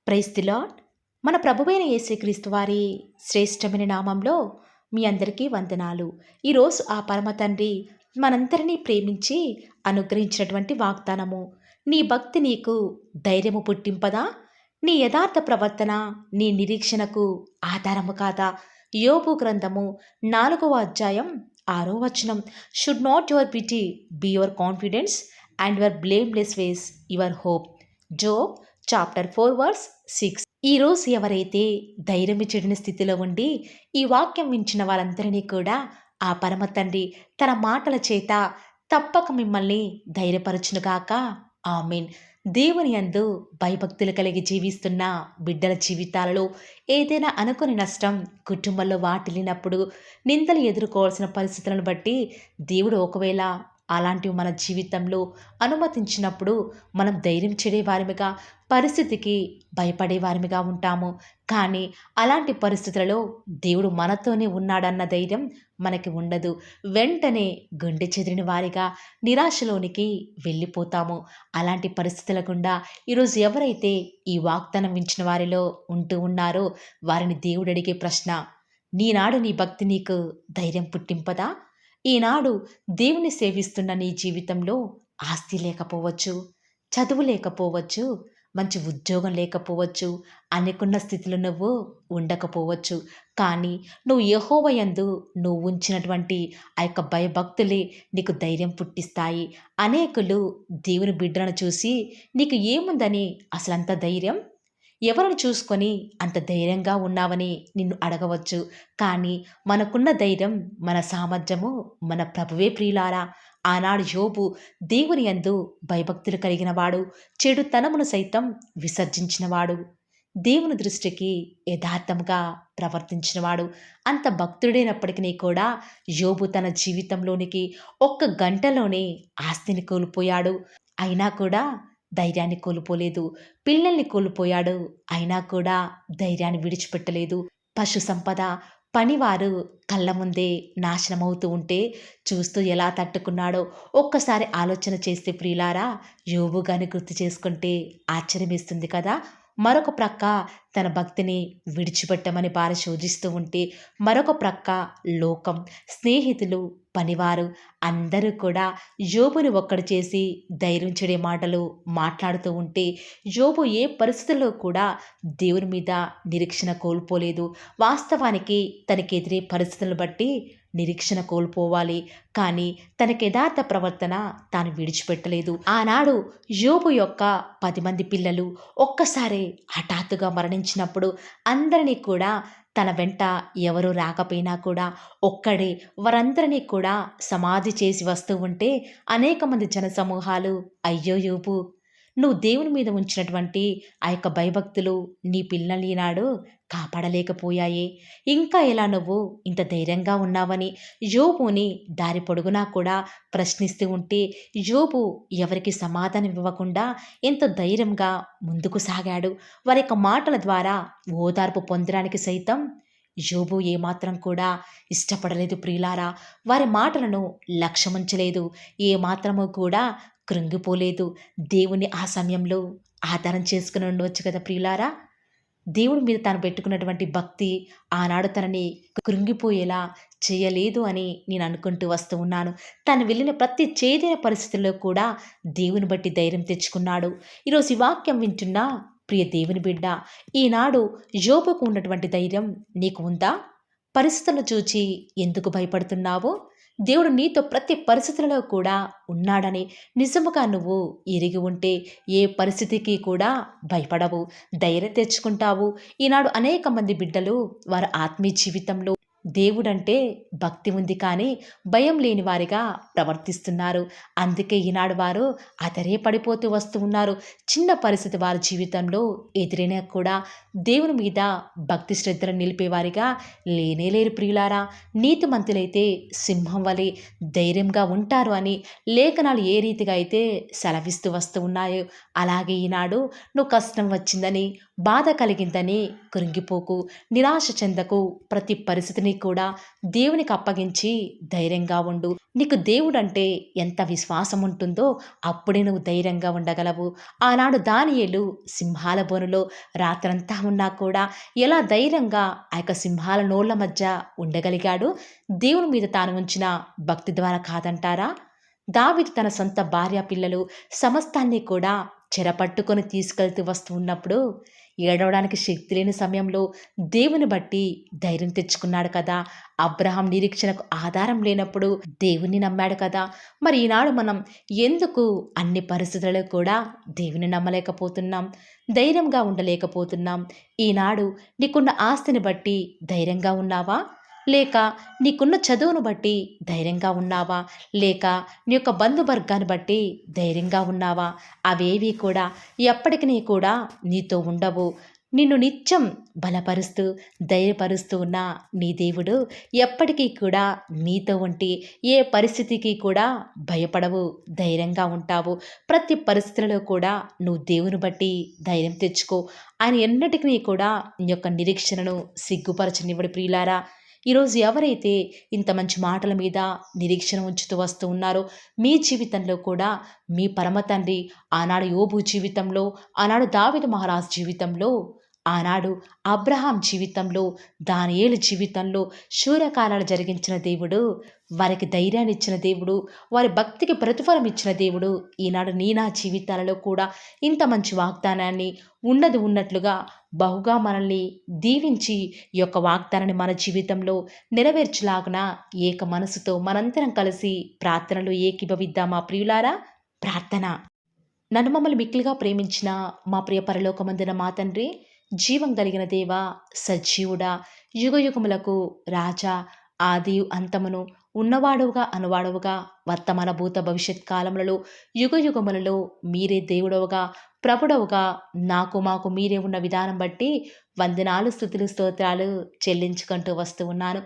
Praise the lord. మన ప్రభువైన యేసుక్రీస్తు వారి శ్రేష్టమైన నామంలో మీ అందరికీ వందనాలు. ఈరోజు ఆ పరమ తండ్రి మనందరినీ ప్రేమించి అనుగ్రహించినటువంటి వాగ్దానము, నీ భక్తి నీకు ధైర్యము పుట్టింపదా, నీ యథార్థ ప్రవర్తన నీ నిరీక్షణకు ఆధారము కాదా. యోబు గ్రంథము 4వ అధ్యాయం 6వ వచనం. Should not your piety be your confidence and your blameless ways your hope. Job chapter 4 verse 6. ఈరోజు ఎవరైతే ధైర్యం చెడిన స్థితిలో ఉండి ఈ వాక్యం వించిన వారందరినీ కూడా ఆ పరమ తండ్రి తన మాటల చేత తప్పక మిమ్మల్ని ధైర్యపరచునుగాక. ఆమేన్. దేవుని యందు భయభక్తులు కలిగి జీవిస్తున్న బిడ్డల జీవితాలలో ఏదైనా అనుకుని నష్టం కుటుంబంలో వాటిల్లినప్పుడు, నిందలు ఎదుర్కోవాల్సిన పరిస్థితులను బట్టి దేవుడు ఒకవేళ అలాంటివి మన జీవితంలో అనుమతించినప్పుడు మనం ధైర్యం చెడేవారిమిగా, పరిస్థితికి భయపడేవారిమిగా ఉంటాము. కానీ అలాంటి పరిస్థితులలో దేవుడు మనతోనే ఉన్నాడన్న ధైర్యం మనకి ఉండదు. వెంటనే గుండె చెదిరిన వారిగా నిరాశలోనికి వెళ్ళిపోతాము. అలాంటి పరిస్థితుల గుండా ఈరోజు ఎవరైతే ఈ వాగ్దానం వించిన వారిలో ఉంటూ ఉన్నారో వారిని దేవుడు అడిగే ప్రశ్న, నీనాడు నీ భక్తి నీకు ధైర్యం పుట్టింపదా? ఈనాడు దేవుని సేవిస్తున్న నీ జీవితంలో ఆస్తి లేకపోవచ్చు, చదువు లేకపోవచ్చు, మంచి ఉద్యోగం లేకపోవచ్చు, అనుకున్న స్థితిలో నువ్వు ఉండకపోవచ్చు. కానీ నువ్వు యెహోవా యందు నువ్వు ఉంచినటువంటి ఆ యొక్క భయభక్తులే నీకు ధైర్యం పుట్టిస్తాయి. అనేకులు దేవుని బిడ్డలను చూసి నీకు ఏముందని అసలంత ధైర్యం, ఎవరిని చూసుకొని అంత ధైర్యంగా ఉన్నావని నిన్ను అడగవచ్చు. కానీ మనకున్న ధైర్యం, మన సామర్థ్యము మన ప్రభువే ప్రియులారా. ఆనాడు యోబు దేవుని యందు భయభక్తులు కలిగిన వాడు, చెడుతనమును సైతం విసర్జించినవాడు, దేవుని దృష్టికి యథార్థంగా ప్రవర్తించినవాడు. అంత భక్తుడైనప్పటికీ కూడా యోబు తన జీవితంలోనికి ఒక్క గంటలోనే ఆస్తిని కోల్పోయాడు. అయినా కూడా ధైర్యాన్ని కోల్పోలేదు. పిల్లల్ని కోల్పోయాడు. అయినా కూడా ధైర్యాన్ని విడిచిపెట్టలేదు. పశు సంపద, పనివారు కళ్ళ ముందే నాశనమవుతూ ఉంటే చూస్తూ ఎలా తట్టుకున్నాడో ఒక్కసారి ఆలోచన చేస్తే ప్రియులారా, యోబు గాని గుర్తు చేసుకుంటే ఆశ్చర్యమేస్తుంది కదా. మరొక ప్రక్క తన భక్తిని విడిచిపెట్టమని భార్య శోధిస్తూ ఉంటే, మరొక ప్రక్క లోకం, స్నేహితులు, పనివారు అందరూ కూడా యోబుని ఒక్కడు చేసి ధైర్యం చెడే మాటలు మాట్లాడుతూ ఉంటే, యోబు ఏ పరిస్థితుల్లో కూడా దేవుని మీద నిరీక్షణ కోల్పోలేదు. వాస్తవానికి తనకి ఎదురే పరిస్థితులను బట్టి నిరీక్షణ కోల్పోవాలి, కానీ తనకి యథార్థ ప్రవర్తన తాను విడిచిపెట్టలేదు. ఆనాడు యోబు యొక్క 10 మంది పిల్లలు ఒక్కసారి హఠాత్తుగా మరణించినప్పుడు అందరినీ కూడా తన వెంట ఎవరు రాకపోయినా కూడా ఒక్కడే వారందరినీ కూడా సమాధి చేసి వస్తూ ఉంటే అనేక మంది జనసమూహాలు, అయ్యో యోబు, నువ్వు దేవుని మీద ఉంచినటువంటి ఆ యొక్క భయభక్తులు నీ పిల్లల్ని ఈనాడు కాపాడలేకపోయాయే, ఇంకా ఎలా నువ్వు ఇంత ధైర్యంగా ఉన్నావని యోబుని దారి పొడుగునా కూడా ప్రశ్నిస్తూ ఉంటే, యోబు ఎవరికి సమాధానం ఇవ్వకుండా ఎంతో ధైర్యంగా ముందుకు సాగాడు. వారి యొక్క మాటల ద్వారా ఓదార్పు పొందడానికి సైతం యోబు ఏమాత్రం కూడా ఇష్టపడలేదు ప్రియులారా. వారి మాటలను లక్ష్యముంచలేదు. ఏమాత్రము కూడా కృంగిపోలేదు. దేవుని ఆ సమయంలో ఆధారం చేసుకుని ఉండవచ్చు కదా ప్రియులారా. దేవుడి మీద తాను పెట్టుకున్నటువంటి భక్తి ఆనాడు తనని కృంగిపోయేలా చేయలేదు అని నేను అనుకుంటూ వస్తూ ఉన్నాను. తను వెళ్ళిన ప్రతి చేదైన పరిస్థితుల్లో కూడా దేవుని బట్టి ధైర్యం తెచ్చుకున్నాడు. ఈరోజు ఈ వాక్యం వింటున్న ప్రియ దేవుని బిడ్డ, ఈనాడు యోబుకు ఉన్నటువంటి ధైర్యం నీకు ఉందా? పరిస్థితులను చూచి ఎందుకు భయపడుతున్నావు? దేవుడు నీతో ప్రతి పరిస్థితులలో కూడా ఉన్నాడని నిజముగా నువ్వు ఎరిగి ఉంటే ఏ పరిస్థితికి కూడా భయపడవు, ధైర్యం తెచ్చుకుంటావు. ఈనాడు అనేక మంది బిడ్డలు వారి ఆత్మీయ జీవితంలో దేవుడంటే భక్తి ఉంది కానీ భయం లేని వారిగా ప్రవర్తిస్తున్నారు. అందుకే ఈనాడు వారు అదరే పడిపోతూ వస్తూ ఉన్నారు. చిన్న పరిస్థితి వారి జీవితంలో ఎదురైనా కూడా దేవుని మీద భక్తి శ్రద్ధలు నిలిపేవారిగా లేనేలేరు ప్రియులారా. నీతిమంతులైతే సింహం వలె ధైర్యంగా ఉంటారు అని లేఖనాలు ఏ రీతిగా అయితే సెలవిస్తూ వస్తూ ఉన్నాయో, అలాగే ఈనాడు నువ్వు కష్టం వచ్చిందని, బాధ కలిగిందని కృంగిపోకు, నిరాశ చెందకు. ప్రతి పరిస్థితిని కూడా దేవునికి అప్పగించి ధైర్యంగా ఉండు. నీకు దేవుడంటే ఎంత విశ్వాసం ఉంటుందో అప్పుడే నువ్వు ధైర్యంగా ఉండగలవు. ఆనాడు దానియేలు సింహాల బోనులో రాత్రంతా ఉన్నా కూడా ఎలా ధైర్యంగా ఆ యొక్క సింహాల నోళ్ల మధ్య ఉండగలిగాడు? దేవుని మీద తాను ఉంచిన భక్తి ద్వారా కాదంటారా? దావీదు తన సొంత భార్య పిల్లలు సమస్తాన్ని కూడా చెరపట్టుకొని తీసుకెళ్తూ వస్తూ ఉన్నప్పుడు ఏడవడానికి శక్తి లేని సమయంలో దేవుని బట్టి ధైర్యం తెచ్చుకున్నాడు కదా. అబ్రహాం నిరీక్షణకు ఆధారం లేనప్పుడు దేవుణ్ణి నమ్మాడు కదా. మరి ఈనాడు మనం ఎందుకు అన్ని పరిస్థితులలో కూడా దేవుని నమ్మలేకపోతున్నాం, ధైర్యంగా ఉండలేకపోతున్నాం? ఈనాడు నీకున్న ఆస్తిని బట్టి ధైర్యంగా ఉన్నావా? లేక నీకున్న చదువును బట్టి ధైర్యంగా ఉన్నావా? లేక నీ యొక్క బంధువర్గాన్ని బట్టి ధైర్యంగా ఉన్నావా? అవేవి కూడా ఎప్పటికీ కూడా నీతో ఉండవు. నిన్ను నిత్యం బలపరుస్తూ ధైర్యపరుస్తూ ఉన్న నీ దేవుడు ఎప్పటికీ కూడా నీతో ఉండి ఏ పరిస్థితికి కూడా భయపడవు, ధైర్యంగా ఉంటావు. ప్రతి పరిస్థితులలో కూడా నువ్వు దేవుని బట్టి ధైర్యం తెచ్చుకో. ఆయన ఎన్నటికీ కూడా నీ యొక్క నిరీక్షణను సిగ్గుపరచనివ్వడు ప్రియులారా. ఈరోజు ఎవరైతే ఇంత మంచి మాటల మీద నిరీక్షణ ఉంచుతూ వస్తూ ఉన్నారో మీ జీవితంలో కూడా మీ పరమ తండ్రి ఆనాడు యోబు జీవితంలో, ఆనాడు దావీదు మహారాజు జీవితంలో, ఆనాడు అబ్రహాం జీవితంలో, దానియేలు జీవితంలో శూరకాలాలు జరిగించిన దేవుడు, వారికి ధైర్యాన్ని ఇచ్చిన దేవుడు, వారి భక్తికి ప్రతిఫలం ఇచ్చిన దేవుడు ఈనాడు నీ నా జీవితాలలో కూడా ఇంత మంచి వాగ్దానాన్ని ఉన్నది ఉన్నట్లుగా బహుగా మనల్ని దీవించి ఈ యొక్క వాగ్దానాన్ని మన జీవితంలో నెరవేర్చులాగున ఏక మనసుతో మనందరం కలిసి ప్రార్థనలు ఏకీభవిద్దామా ప్రియులారా? ప్రార్థన. నన్ను మమ్మల్ని మిక్కిలిగా ప్రేమించిన మా ప్రియ పరలోకమందున మా తండ్రి, జీవం కలిగిన దేవా, సజీవుడా, యుగయుగములకు రాజా, ఆది అంతమును, ఉన్నవాడవుగా అనువాడవుగా, వర్తమాన భూత భవిష్యత్ కాలములలో యుగయుగములలో మీరే దేవుడవుగా ప్రభుడవుగా నాకు మాకు మీరే ఉన్న విధానం బట్టి వందనాలు స్తుతులు స్తోత్రాలు చెల్లించుకుంటూ వస్తూ ఉన్నాను.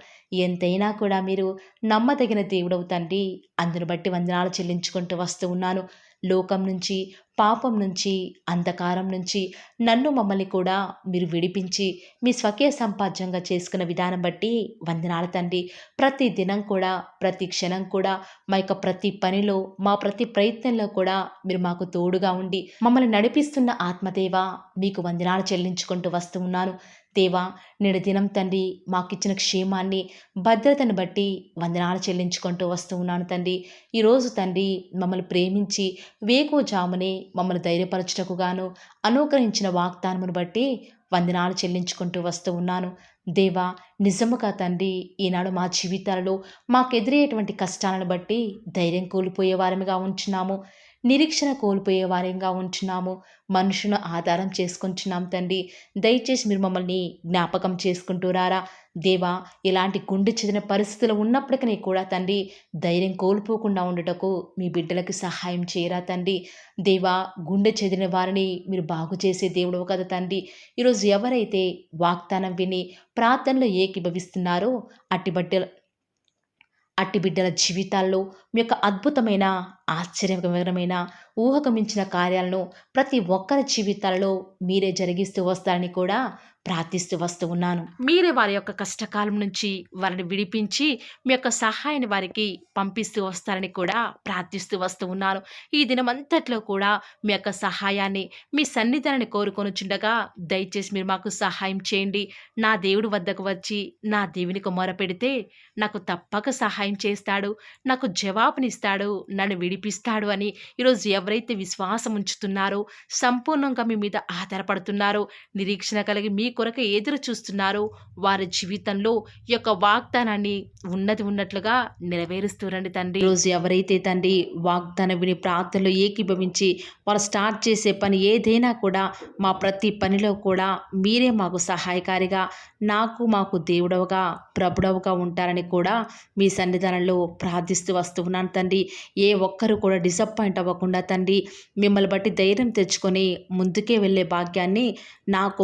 ఎంతైనా కూడా మీరు నమ్మదగిన దేవుడవు తండ్రి, అందును బట్టి వందనాలు చెల్లించుకుంటూ వస్తూ ఉన్నాను. లోకం నుంచి, పాపం నుంచి, అంధకారం నుంచి నన్ను మమ్మల్ని కూడా మీరు విడిపించి మీ స్వకీయ సంపాద్యంగా చేసుకున్న విధానం బట్టి వందనాలు తండ్రి. ప్రతి దినం కూడా, ప్రతి క్షణం కూడా, మా యొక్క ప్రతి పనిలో, మా ప్రతి ప్రయత్నంలో కూడా మీరు మాకు తోడుగా ఉండి మమ్మల్ని నడిపిస్తున్న ఆత్మదేవ మీకు వందనాలు చెల్లించుకుంటూ వస్తూ ఉన్నాను. దేవా, నేడు దినం తండ్రి మాకిచ్చిన క్షేమాన్ని, భద్రతను బట్టి వందనాలు చెల్లించుకుంటూ వస్తూ ఉన్నాను తండ్రి. ఈరోజు తండ్రి మమ్మల్ని ప్రేమించి వేకువజామునే మమ్మల్ని ధైర్యపరచుటకు గాను అనుగ్రహించిన వాగ్దానమును బట్టి వందనాలు చెల్లించుకుంటూ వస్తూ ఉన్నాను. దేవా, నిజముగా తండ్రి ఈనాడు మా జీవితాలలో మాకెదురయ్యేటువంటి కష్టాలను బట్టి ధైర్యం కోల్పోయే వారమిగా ఉంచున్నాము, నిరీక్షణ కోల్పోయే వారంగా ఉంచున్నాము, మనుషును ఆధారం చేసుకుంటున్నాం తండ్రి. దయచేసి మీరు మమ్మల్ని జ్ఞాపకం చేసుకుంటూ రారా దేవా. ఇలాంటి గుండె చెదిన పరిస్థితులు ఉన్నప్పటికీ కూడా తండ్రి ధైర్యం కోల్పోకుండా ఉండటకు మీ బిడ్డలకు సహాయం చేయరా తండ్రి. దేవా, గుండె చెదిన వారిని మీరు బాగు చేసే దేవుడు కదా తండ్రి. ఈరోజు ఎవరైతే వాగ్దానం విని ప్రార్థనలో ఏకీభవిస్తున్నారో అట్టి బిడ్డల జీవితాల్లో మీ యొక్క అద్భుతమైన, ఆశ్చర్యకరమైన, ఊహకు మించిన కార్యాలను ప్రతి ఒక్కరి జీవితాలలో మీరే జరిగిస్తూ వస్తారని కూడా ప్రార్థిస్తూ వస్తూ ఉన్నాను. మీరే వారి యొక్క కష్టకాలం నుంచి వారిని విడిపించి మీ యొక్క సహాయాన్ని వారికి పంపిస్తూ వస్తారని కూడా ప్రార్థిస్తూ వస్తూ ఉన్నాను. ఈ దినమంతట్లో కూడా మీ యొక్క సహాయాన్ని, మీ సన్నిధానాన్ని కోరుకొనుచుండగా దయచేసి మీరు మాకు సహాయం చేయండి. నా దేవుడి వద్దకు వచ్చి నా దేవునికి మొరపెడితే నాకు తప్పక సహాయం చేస్తాడు, నాకు జవాబునిస్తాడు, నన్ను విడిపిస్తాడు అని ఈరోజు ఎవరైతే విశ్వాసం ఉంచుతున్నారో, సంపూర్ణంగా మీ మీద ఆధారపడుతున్నారో, నిరీక్షణ కలిగి మీ కొరకు ఎదురు చూస్తున్నారో వారి జీవితంలో ఈ యొక్క వాగ్దానాన్ని ఉన్నది ఉన్నట్లుగా నెరవేరుస్తూరండి తండ్రి. ఈరోజు ఎవరైతే తండ్రి వాగ్దానం విని ప్రార్థనలో ఏకీభవించి వారు స్టార్ట్ చేసే పని ఏదైనా కూడా మా ప్రతి పనిలో కూడా మీరే మాకు సహాయకారిగా, మాకు దేవుడవుగా ప్రభుడవుగా ఉంటారని కూడా మీ సన్నిధానంలో ప్రార్థిస్తూ వస్తూ ఉన్నాను తండ్రి. ఏ ఒక్కరు కూడా డిసప్పాయింట్ అవ్వకుండా తండ్రి మిమ్మల్ని బట్టి ధైర్యం తెచ్చుకొని ముందుకే వెళ్ళే భాగ్యాన్ని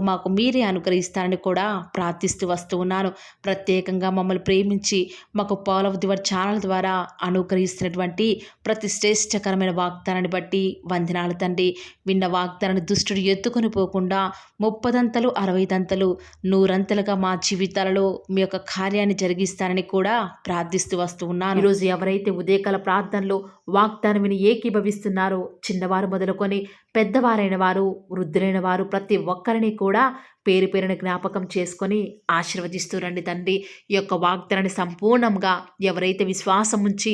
మాకు మీరే అనుగ్రహిస్తారని కూడా ప్రార్థిస్తూ వస్తూ ఉన్నాను. ప్రత్యేకంగా మమ్మల్ని ప్రేమించి మాకు Paul of the word channel ద్వారా అనుగ్రహిస్తున్నటువంటి ప్రతి శ్రేష్టకరమైన వాగ్దానాన్ని బట్టి వందనాలు తండ్రి. విన్న వాగ్దానాన్ని దుష్టుడు ఎత్తుకొని పోకుండా 30 60 100 మా జీవితాలలో మీ యొక్క కార్యాన్ని జరిగిస్తారని కూడా ప్రార్థిస్తూ వస్తూ ఉన్నాను. ఈరోజు ఎవరైతే ఉదయకాల ప్రార్థనలో వాగ్దానం విని ఏకీభవిస్తున్నారో చిన్నవారు మొదలుకొని పెద్దవారైన వారు వృద్ధులైన వారు ప్రతి ఒక్కరిని కూడా పేరు పేరున జ్ఞాపకం చేసుకొని ఆశీర్వదిస్తూ రండి తండ్రి. ఈ యొక్క వాగ్దానాన్ని సంపూర్ణంగా ఎవరైతే విశ్వాసం ఉంచి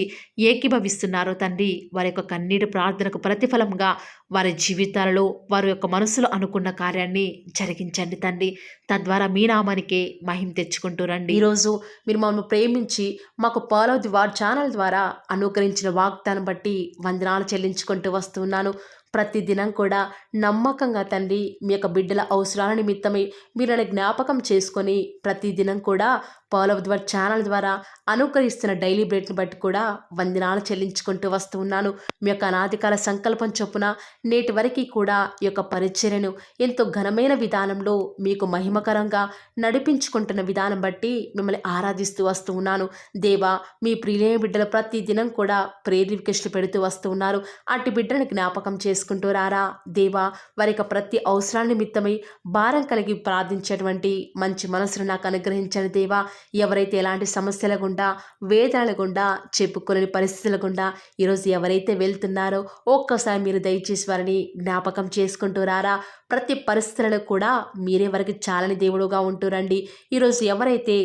ఏకీభవిస్తున్నారో తండ్రి వారి యొక్క కన్నీటి ప్రార్థనకు ప్రతిఫలంగా వారి జీవితాలలో వారి యొక్క మనసులో అనుకున్న కార్యాన్ని జరిగించండి తండ్రి. తద్వారా మీ నామానికి మహిమ తెచ్చుకుంటూ రండి. ఈరోజు మీరు మమ్మల్ని ప్రేమించి మాకు Paul of the word channel ద్వారా అనుగ్రహించిన వాగ్దానం బట్టి వందనాలు చెల్లించుకుంటూ వస్తున్నాను. ప్రతిదినం కూడా నమ్మకంగా తండ్రి మీ యొక్క బిడ్డల అవసరాల నిమిత్తమై మీరు నన్ను జ్ఞాపకం చేసుకొని ప్రతిదినం కూడా Paul of the word channel ద్వారా అనుగ్రహిస్తున్న డైలీ బ్రెడ్ని బట్టి కూడా వందనాలు చెల్లించుకుంటూ వస్తూ ఉన్నాను. మీ యొక్క అనాదికాల సంకల్పం చొప్పున నేటి వరకు కూడా ఈ యొక్క పరిచర్యను ఎంతో ఘనమైన విధానంలో మీకు మహిమకరంగా నడిపించుకుంటున్న విధానం బట్టి మిమ్మల్ని ఆరాధిస్తూ వస్తూ ఉన్నాను. దేవా మీ ప్రియులైన బిడ్డలు ప్రతి దినం కూడా ప్రేయర్ రిక్వెస్ట్లు పెడుతూ వస్తూ ఉన్నారు. అట్టి బిడ్డలను జ్ఞాపకం చేసుకుంటూ రారా దేవా. వారి యొక్క ప్రతి అవసరాల నిమిత్తమై భారం కలిగి ప్రార్థించేటువంటి మంచి మనసును నాకు అనుగ్రహించండి దేవా. ఎవరైతే ఎలాంటి సమస్యల గుండా వేదనల గుండా చెప్పుకోలేని పరిస్థితుల గుండా ఈరోజు ఎవరైతే వెళ్తున్నారో ఒక్కసారి మీరు దయచేసి వారిని జ్ఞాపకం చేసుకుంటూ రారా. ప్రతి పరిస్థితులలో కూడా మీరే వారికి చాలని దేవుడుగా ఉంటూరండి. ఈరోజు ఎవరైతే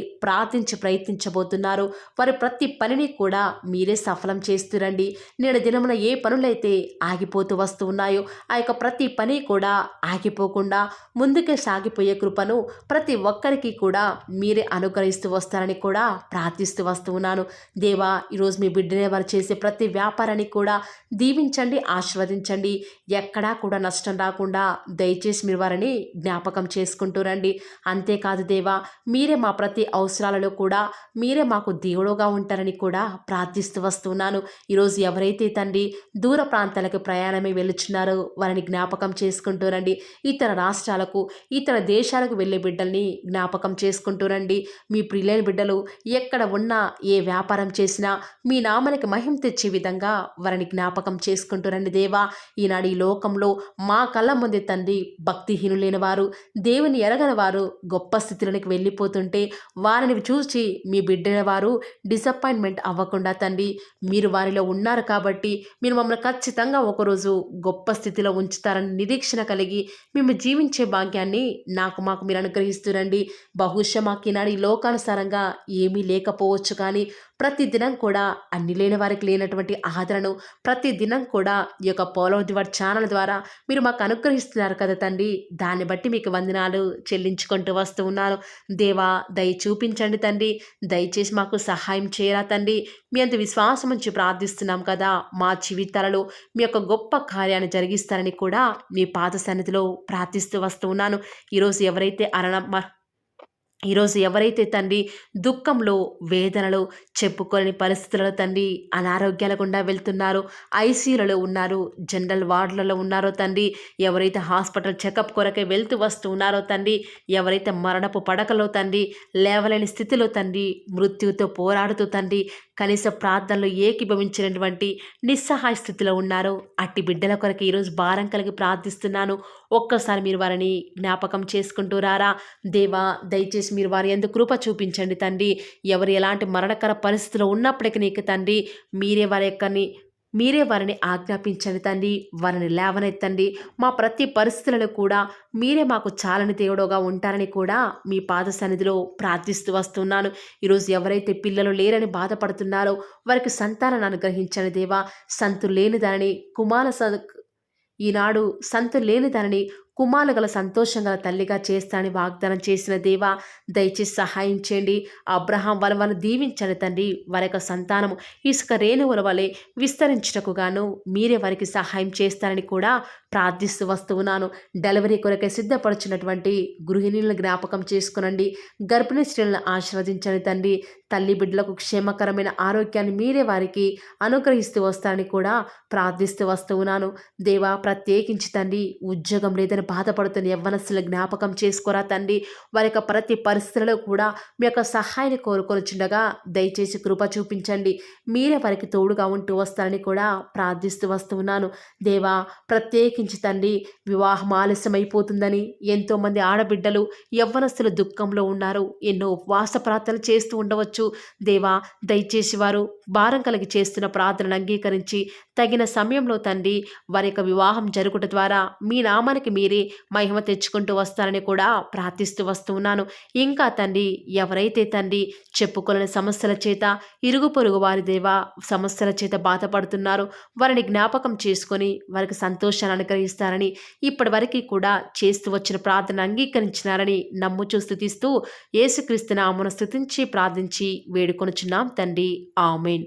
ప్రయత్నించబోతున్నారో వారి ప్రతి పనిని కూడా మీరే సఫలం చేస్తురండి. నేడు దినమున ఏ పనులైతే ఆగిపోతూ వస్తూ ఉన్నాయో ఆ యొక్క ప్రతి పని కూడా ఆగిపోకుండా ముందుకే సాగిపోయే కృపను ప్రతి ఒక్కరికి కూడా మీరే అనుగ్రహిస్తూ వస్తారని కూడా ప్రార్థిస్తూ వస్తూ ఉన్నాను. దేవా ఈరోజు మీ బిడ్డనే వారు చేసే ప్రతి వ్యాపారాన్ని కూడా దీవించండి, ఆశీర్వదించండి. ఎక్కడా కూడా నష్టం రాకుండా దయచేసి మీరు వారిని జ్ఞాపకం చేసుకుంటూ రండి. అంతేకాదు దేవా మీరే మా ప్రతి అవసరాలలో కూడా మీరే మాకు దేవుడుగా ఉంటారని కూడా ప్రార్థిస్తూ వస్తున్నాను. ఈరోజు ఎవరైతే తండ్రి దూర ప్రాంతాలకు ప్రయాణమై వెళ్ళుచున్నారో వారిని జ్ఞాపకం చేసుకుంటూ రండి. ఇతర రాష్ట్రాలకు ఇతర దేశాలకు వెళ్ళే బిడ్డల్ని జ్ఞాపకం చేసుకుంటూ రండి. మీ ప్రియులైన బిడ్డలు ఎక్కడ ఉన్నా ఏ వ్యాపారం చేసినా మీ నామానికి మహిమ తెచ్చే విధంగా వారిని జ్ఞాపకం చేసుకుంటూ రండి దేవా. ఈనాడు ఈ లోకంలో మా కళ్ళ ముందే తండ్రి భక్తిహీనులైన వారు దేవుని ఎరగని వారు గొప్ప స్థితిలోనికి వెళ్ళిపోతుంటే వారిని చూసి మీ బిడ్డల వారు డిసప్పాయింట్మెంట్ అవ్వకుండా తండ్రి మీరు వారిలో ఉన్నారు కాబట్టి మీరు మమ్మల్ని ఖచ్చితంగా ఒకరోజు గొప్ప స్థితిలో ఉంచుతారని నిరీక్షణ కలిగి మేము జీవించే భాగ్యాన్ని మాకు మీరు అనుగ్రహిస్తురండి. బహుశా మాకు ఈనాడు ఈ లోకానుసారంగా ఏమీ లేకపోవచ్చు కానీ ప్రతిదినం కూడా అన్ని లేని వారికి లేనటువంటి ఆదరణను ప్రతిదినం కూడా ఈ యొక్క Paul of the word channel ద్వారా మీరు మాకు అనుగ్రహిస్తున్నారు కదా తండ్రి. దాన్ని బట్టి మీకు వందనాలు చెల్లించుకుంటూ వస్తూ ఉన్నాను. దేవా దయ చూపించండి తండ్రి. దయచేసి మాకు సహాయం చేయరా తండ్రి. మీ అంత విశ్వాసం నుంచి ప్రార్థిస్తున్నాం కదా. మా జీవితాలలో మీ యొక్క గొప్ప కార్యాన్ని జరిగిస్తారని కూడా మీ పాద సన్నిధిలో ప్రార్థిస్తూ వస్తూ ఉన్నాను. ఈరోజు ఎవరైతే తండ్రి దుఃఖంలో వేదనలో చెప్పుకోలేని పరిస్థితులలో తండ్రి అనారోగ్యాల గుండా వెళ్తున్నారో ఐసీయూలలో ఉన్నారు, జనరల్ వార్డులలో ఉన్నారో తండ్రి, ఎవరైతే హాస్పిటల్ చెకప్ కొరకే వెళ్తూ వస్తూ ఉన్నారో తండ్రి, ఎవరైతే మరణపు పడకలో తండ్రి లేవలేని స్థితిలో తండ్రి మృత్యుతో పోరాడుతూ తండ్రి కనీస ప్రార్థనలు ఏకీభవించినటువంటి నిస్సహాయ స్థితిలో ఉన్నారో అట్టి బిడ్డల కొరకు ఈరోజు భారం కలిగి ప్రార్థిస్తున్నాను. ఒక్కసారి మీరు వారిని జ్ఞాపకం చేసుకుంటూ రారా దేవా. దయచేసి మీరు వారి యందు కృప చూపించండి తండ్రి. ఎవరు ఎలాంటి మరణకర పరిస్థితిలో ఉన్నప్పటికీ నీకు తండ్రి మీరే వారిని ఆజ్ఞాపించండి తండ్రి. వారిని లేవనెత్తండి. మా ప్రతి పరిస్థితులలో కూడా మీరే మాకు చాలని దేవుడుగా ఉంటారని కూడా మీ పాద సన్నిధిలో ప్రార్థిస్తూ వస్తున్నాను. ఈరోజు ఎవరైతే పిల్లలు లేరని బాధపడుతున్నారో వారికి సంతానాన్ని అనుగ్రహించండి దేవా. ఈనాడు సంతు లేని దానిని కుమారులు గల సంతోషం గల తల్లిగా చేస్తానని వాగ్దానం చేసిన దేవా, దయచేసి సహాయం చేయండి. అబ్రహాం వాళ్ళని దీవించండి తండ్రి. వారి యొక్క సంతానము ఇసుక రేణువుల వలె విస్తరించుటకు గాను మీరే వారికి సహాయం చేస్తారని కూడా ప్రార్థిస్తూ వస్తూ ఉన్నాను. డెలివరీ కొరకై సిద్ధపడుచున్నటువంటి గృహిణులను జ్ఞాపకం చేసుకునండి. గర్భిణీ స్త్రీలను ఆశీర్వదించండి తండ్రి. తల్లి బిడ్డలకు క్షేమకరమైన ఆరోగ్యాన్ని మీరే వారికి అనుగ్రహిస్తూ వస్తారని కూడా ప్రార్థిస్తూ వస్తూ ఉన్నాను. దేవా, ప్రత్యేకించి తండ్రి, ఉద్యోగం లేదని బాధపడుతున్న యవ్వనస్తుల జ్ఞాపకం చేసుకోరా తండ్రి. వారి యొక్క ప్రతి పరిస్థితులలో కూడా మీ యొక్క సహాయాన్ని కోరుకొనిచుండగా దయచేసి కృప చూపించండి. మీరే వారికి తోడుగా ఉంటూ వస్తారని కూడా ప్రార్థిస్తూ వస్తూ ఉన్నాను. దేవా, ప్రత్యేకించి తండ్రి, వివాహం ఆలస్యమైపోతుందని ఎంతోమంది ఆడబిడ్డలు యవ్వనస్తులు దుఃఖంలో ఉన్నారు. ఎన్నో ఉపవాస ప్రార్థనలు చేస్తూ ఉండవచ్చు. దేవా, దయచేసి వారు భారం కలిగి చేస్తున్న ప్రార్థనలు అంగీకరించి తగిన సమయంలో తండ్రి వారి యొక్క వివాహం జరుగుట ద్వారా మీ నామానికి మీరే మహిమ తెచ్చుకుంటూ వస్తారని కూడా ప్రార్థిస్తూ వస్తూ ఉన్నాను. ఇంకా తండ్రి, ఎవరైతే తండ్రి చెప్పుకోలేని సమస్యల చేత, ఇరుగు పొరుగు వారి దేవా సమస్యల చేత బాధపడుతున్నారు, వారిని జ్ఞాపకం చేసుకొని వారికి సంతోషాన్ని అనుగ్రహిస్తారని, ఇప్పటి వరకు కూడా చేస్తూ వచ్చిన ప్రార్థన అంగీకరించినారని నమ్ముచూ స్తుతిస్తూ యేసుక్రీస్తు నామమున స్తుతించి ప్రార్థించి వేడుకొనుచున్నాం తండ్రి. ఆమేన్.